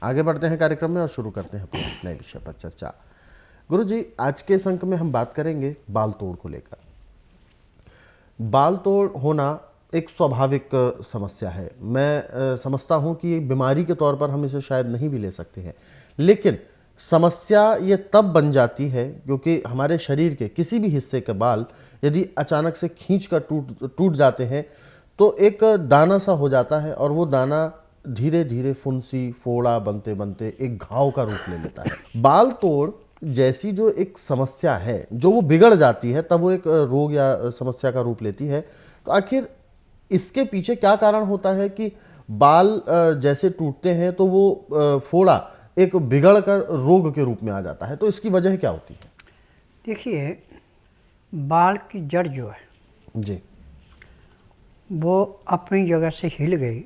आगे बढ़ते हैं कार्यक्रम में और शुरू करते हैं अपने नए विषय पर चर्चा। गुरु जी, आज के इस अंक में हम बात करेंगे बाल तोड़ को लेकर। बाल तोड़ होना एक स्वाभाविक समस्या है। मैं समझता हूं कि बीमारी के तौर पर हम इसे शायद नहीं भी ले सकते हैं, लेकिन समस्या ये तब बन जाती है क्योंकि हमारे शरीर के किसी भी हिस्से के बाल यदि अचानक से खींचकर टूट जाते हैं तो एक दाना सा हो जाता है और वो दाना धीरे धीरे फुंसी फोड़ा बनते बनते एक घाव का रूप ले लेता है। बाल तोड़ जैसी जो एक समस्या है, जो वो बिगड़ जाती है तब वो एक रोग या समस्या का रूप लेती है, तो आखिर इसके पीछे क्या कारण होता है कि बाल जैसे टूटते हैं तो वो फोड़ा एक बिगड़ कर रोग के रूप में आ जाता है? तो इसकी वजह क्या होती है? देखिए, बाल की जड़ जो है जी, वो अपनी जगह से हिल गई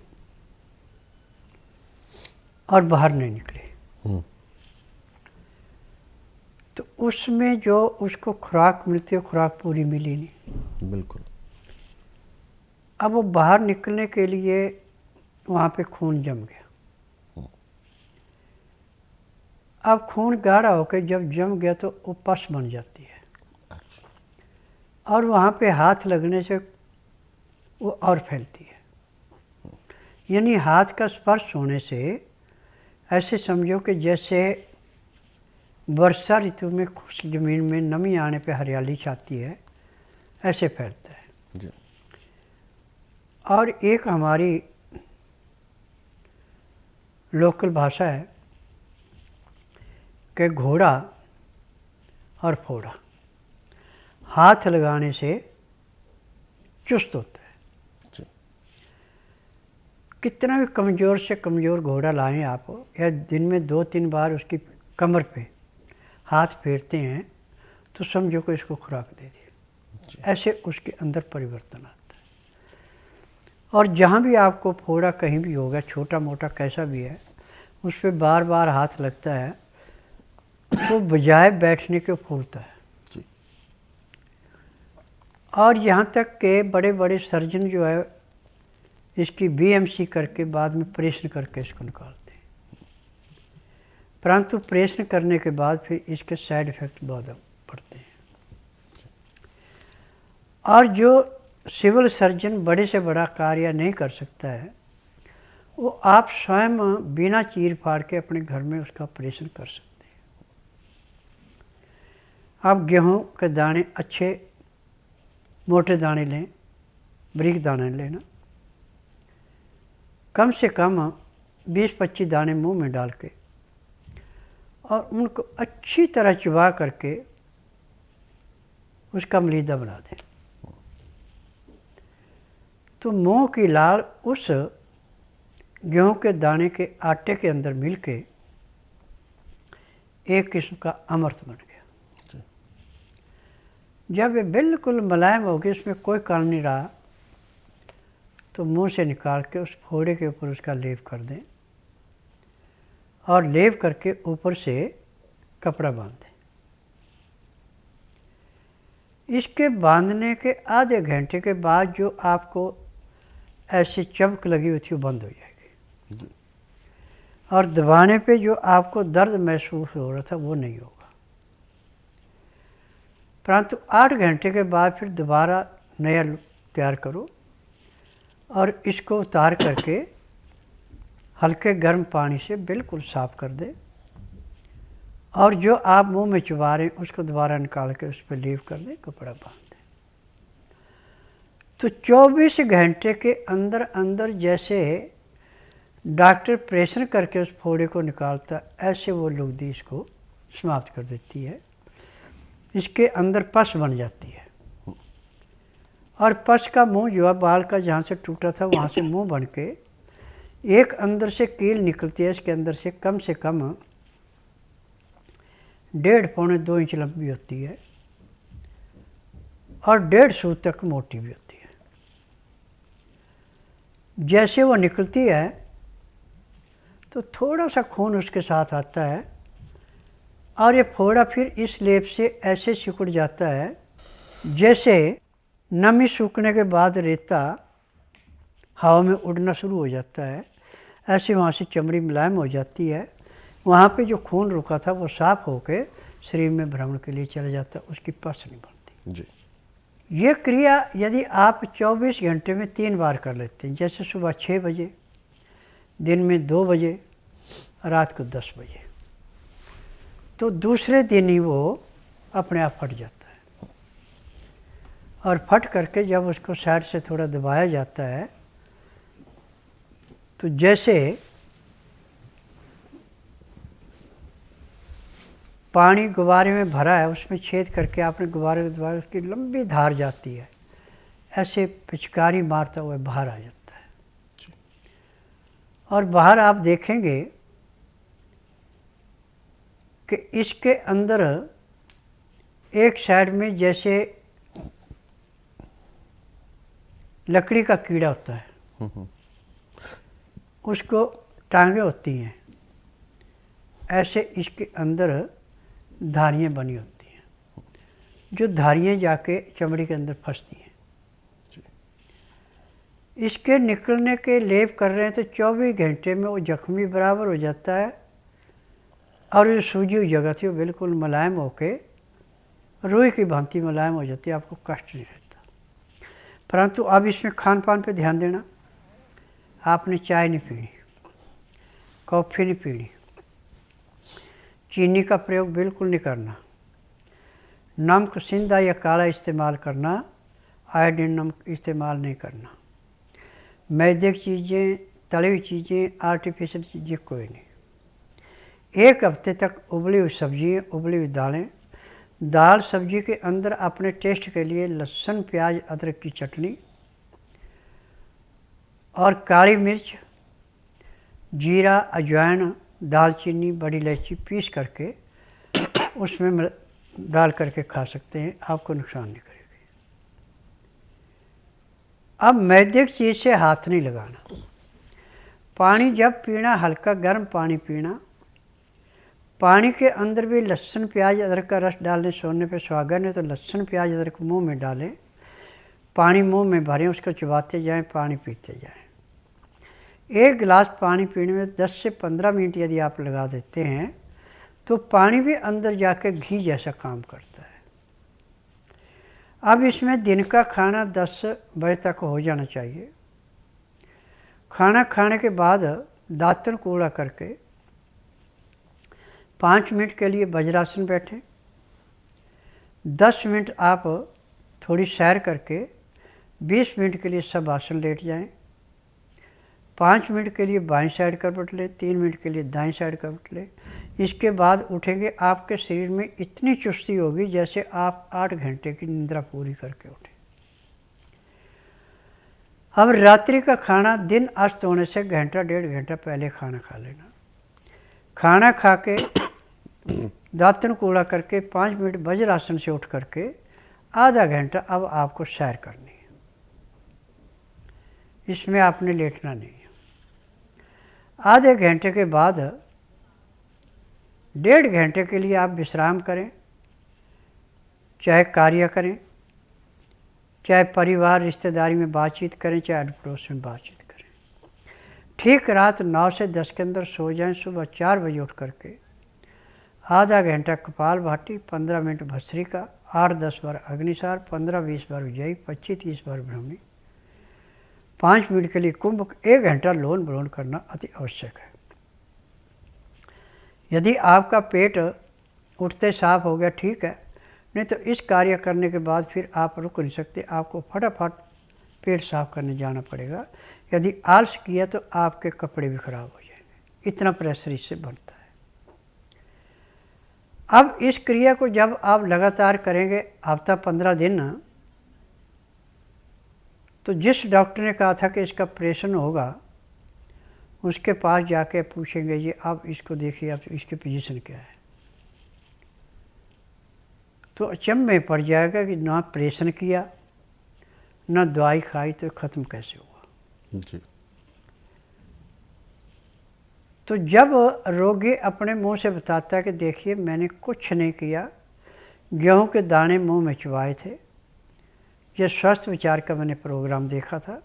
और बाहर नहीं निकले, तो उसमें जो उसको खुराक मिलती है, खुराक पूरी मिली नहीं। बिल्कुल। अब वो बाहर निकलने के लिए वहाँ पे खून जम गया। अब खून गाढ़ा होकर जब जम गया तो वो पस बन जाती है। अच्छा। और वहाँ पे हाथ लगने से वो और फैलती है। यानी हाथ का स्पर्श होने से ऐसे समझो कि जैसे वर्षा ऋतु में खुश्क ज़मीन में नमी आने पे हरियाली छाती है, ऐसे फैलता है। जी। और एक हमारी लोकल भाषा है कि घोड़ा और फोड़ा हाथ लगाने से चुस्त होता है। जी। कितना भी कमज़ोर से कमज़ोर घोड़ा लाएं आप, या दिन में 2-3 बार उसकी कमर पे हाथ फेरते हैं तो समझो को इसको खुराक दे दी। ऐसे उसके अंदर परिवर्तन आता है। और जहाँ भी आपको फोड़ा कहीं भी होगा, छोटा मोटा कैसा भी है, उस पर बार बार हाथ लगता है तो बजाय बैठने के फूलता है। जी। और यहाँ तक के बड़े बड़े सर्जन जो है इसकी बीएमसी करके बाद में ऑपरेशन करके इसको निकालते हैं, परंतु ऑपरेशन करने के बाद फिर इसके साइड इफ़ेक्ट बहुत पड़ते हैं। और जो सिविल सर्जन बड़े से बड़ा कार्य नहीं कर सकता है, वो आप स्वयं बिना चीर फाड़ के अपने घर में उसका ऑपरेशन कर सकते हैं। आप गेहूं के दाने अच्छे मोटे दाने लें, बारीक दाने लेना, कम से कम 20-25 दाने मुंह में डाल के और उनको अच्छी तरह चबा करके उसका मलीदा बना दें, तो मुंह की लाल उस गेहूं के दाने के आटे के अंदर मिल के एक किस्म का अमृत बन गया। जब ये बिल्कुल मुलायम हो गई, इसमें कोई कण नहीं रहा, तो मुंह से निकाल के उस फोड़े के ऊपर उसका लेप कर दें और लेप करके ऊपर से कपड़ा बांध दें। इसके बांधने के आधे घंटे के बाद जो आपको ऐसी चमक लगी हुई थी वो बंद हो जाएगी और दबाने पे जो आपको दर्द महसूस हो रहा था वो नहीं होगा। परंतु 8 घंटे के बाद फिर दोबारा नया तैयार करो और इसको उतार करके हल्के गर्म पानी से बिल्कुल साफ़ कर दें और जो आप मुंह में चबा रहे हैं उसको दोबारा निकाल के उस पर लेप कर दें, कपड़ा बांध दें। तो 24 घंटे के अंदर अंदर जैसे डॉक्टर ऑपरेशन करके उस फोड़े को निकालता, ऐसे वो लुगदी इसको समाप्त कर देती है। इसके अंदर पस बन जाती है और पस का मुंह जो है बाल का जहाँ से टूटा था वहाँ से मुंह बन के एक अंदर से कील निकलती है। इसके अंदर से कम 1.5-2 इंच लंबी होती है और 1.5 सूत तक मोटी भी होती है। जैसे वो निकलती है तो थोड़ा सा खून उसके साथ आता है और ये फोड़ा फिर इस लेप से ऐसे सिकुड़ जाता है जैसे नमी सूखने के बाद रेता हवा में उड़ना शुरू हो जाता है, ऐसे वहाँ से चमड़ी मुलायम हो जाती है वहाँ पे जो खून रुका था वो साफ होके शरीर में भ्रमण के लिए चला जाता, उसकी पस नहीं बनती जी। ये क्रिया यदि आप 24 घंटे में 3 बार कर लेते हैं, जैसे सुबह 6 बजे, दिन में 2 बजे, रात को 10 बजे, तो दूसरे दिन ही वो अपने आप फट जाता है। और फट करके जब उसको साइड से थोड़ा दबाया जाता है तो जैसे पानी गुब्बारे में भरा है, उसमें छेद करके आपने गुब्बारे को दबाया, उसकी लंबी धार जाती है, ऐसे पिचकारी मारता हुआ बाहर आ जाता है। और बाहर आप देखेंगे कि इसके अंदर एक साइड में जैसे लकड़ी का कीड़ा होता है, उसको टांगे होती हैं, ऐसे इसके अंदर धारियाँ बनी होती हैं, जो धारियाँ जाके चमड़ी के अंदर फंसती हैं। इसके निकलने के लेप कर रहे हैं तो 24 घंटे में वो जख्मी बराबर हो जाता है और जो सूजी हुई जगह थी वो बिल्कुल मुलायम होके रुई की भांति मुलायम हो जाती है, आपको कष्ट नहीं रहता। परंतु अब इसमें खान पान पे ध्यान देना, आपने चाय नहीं पीनी, कॉफ़ी नहीं पीनी, चीनी का प्रयोग बिल्कुल नहीं करना, नमक सिंधा या काला इस्तेमाल करना, आयोडीन नमक इस्तेमाल नहीं करना, मैदे की चीज़ें, तली हुई चीज़ें, आर्टिफिशियल चीज़ें कोई नहीं। 1 हफ्ते तक उबली हुई सब्जियाँ, उबली हुई दालें, दाल सब्जी के अंदर अपने टेस्ट के लिए लहसुन प्याज अदरक की चटनी और काली मिर्च, जीरा, अजवाइन, दालचीनी, बड़ी इलायची पीस करके उसमें डाल करके खा सकते हैं, आपको नुकसान नहीं करेगी। अब मैदे की चीज़ से हाथ नहीं लगाना। पानी जब पीना, हल्का गर्म पानी पीना, पानी के अंदर भी लहसुन प्याज अदरक का रस डालने सोने पे सुहागा, नहीं तो लहसुन प्याज अदरक मुंह में डालें, पानी मुंह में भरें, उसको चबाते जाएं, पानी पीते जाएं। 1 गिलास पानी पीने में 10 से 15 मिनट यदि आप लगा देते हैं तो पानी भी अंदर जाकर घी जैसा काम करता है। अब इसमें दिन का खाना 10 बजे तक हो जाना चाहिए। खाना खाने के बाद दातन कूड़ा करके 5 मिनट के लिए वज्रासन बैठें, 10 मिनट आप थोड़ी सैर करके 20 मिनट के लिए सब आसन लेट जाएं, 5 मिनट के लिए बाईं साइड करवट लें, 3 मिनट के लिए दाईं साइड करवट लें। इसके बाद उठेंगे, आपके शरीर में इतनी चुस्ती होगी जैसे आप 8 घंटे की निद्रा पूरी करके उठे। अब रात्रि का खाना दिन अस्त होने से घंटा 1.5 घंटा पहले खाना खा लेना। खाना खा के दातन कूड़ा करके 5 मिनट वज्रासन से उठ करके आधा घंटा अब आपको सैर करनी है, इसमें आपने लेटना नहीं है। आधे घंटे के बाद 1.5 घंटे के लिए आप विश्राम करें, चाहे कार्य करें, चाहे परिवार रिश्तेदारी में बातचीत करें, चाहे अड़ोस पड़ोस में बातचीत करें। ठीक रात 9 से 10 के अंदर सो जाएं। सुबह 4 बजे उठ करके आधा घंटा कपालभाति, 15 मिनट भस्त्रिका, 8-10 बार अग्निसार, 15-20 बार उज्जयी, 25-30 बार भ्रमणी, 5 मिनट के लिए कुंभ, 1 घंटा लोन विलोन करना अति आवश्यक है। यदि आपका पेट उठते साफ हो गया ठीक है, नहीं तो इस कार्य करने के बाद फिर आप रुक नहीं सकते, आपको फटाफट पेट साफ करने जाना पड़ेगा। यदि आलस किया तो आपके कपड़े भी खराब हो जाएंगे, इतना प्रेशर इससे बनता है। अब इस क्रिया को जब आप लगातार करेंगे हफ्ता 15 दिन, तो जिस डॉक्टर ने कहा था कि इसका ऑपरेशन होगा, उसके पास जाके पूछेंगे ये आप इसको देखिए, आप इसकी पोजीशन क्या है, तो अचंभे में पड़ जाएगा कि ना ऑपरेशन किया ना दवाई खाई तो ख़त्म कैसे हुआ जी। तो जब रोगी अपने मुंह से बताता है कि देखिए मैंने कुछ नहीं किया, गेहूं के दाने मुंह में चबाए थे, ये स्वस्थ विचार का मैंने प्रोग्राम देखा था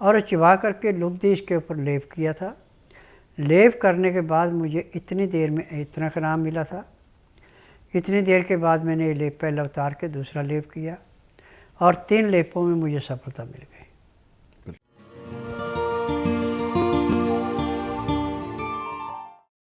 और चबा करके लुगदी इसके ऊपर लेप किया था, लेप करने के बाद मुझे इतनी देर में इतना का नाम मिला था। इतनी देर के बाद मैंने ये लेप पहले उतार के दूसरा लेप किया और 3 लेपों में मुझे सफलता मिल गई।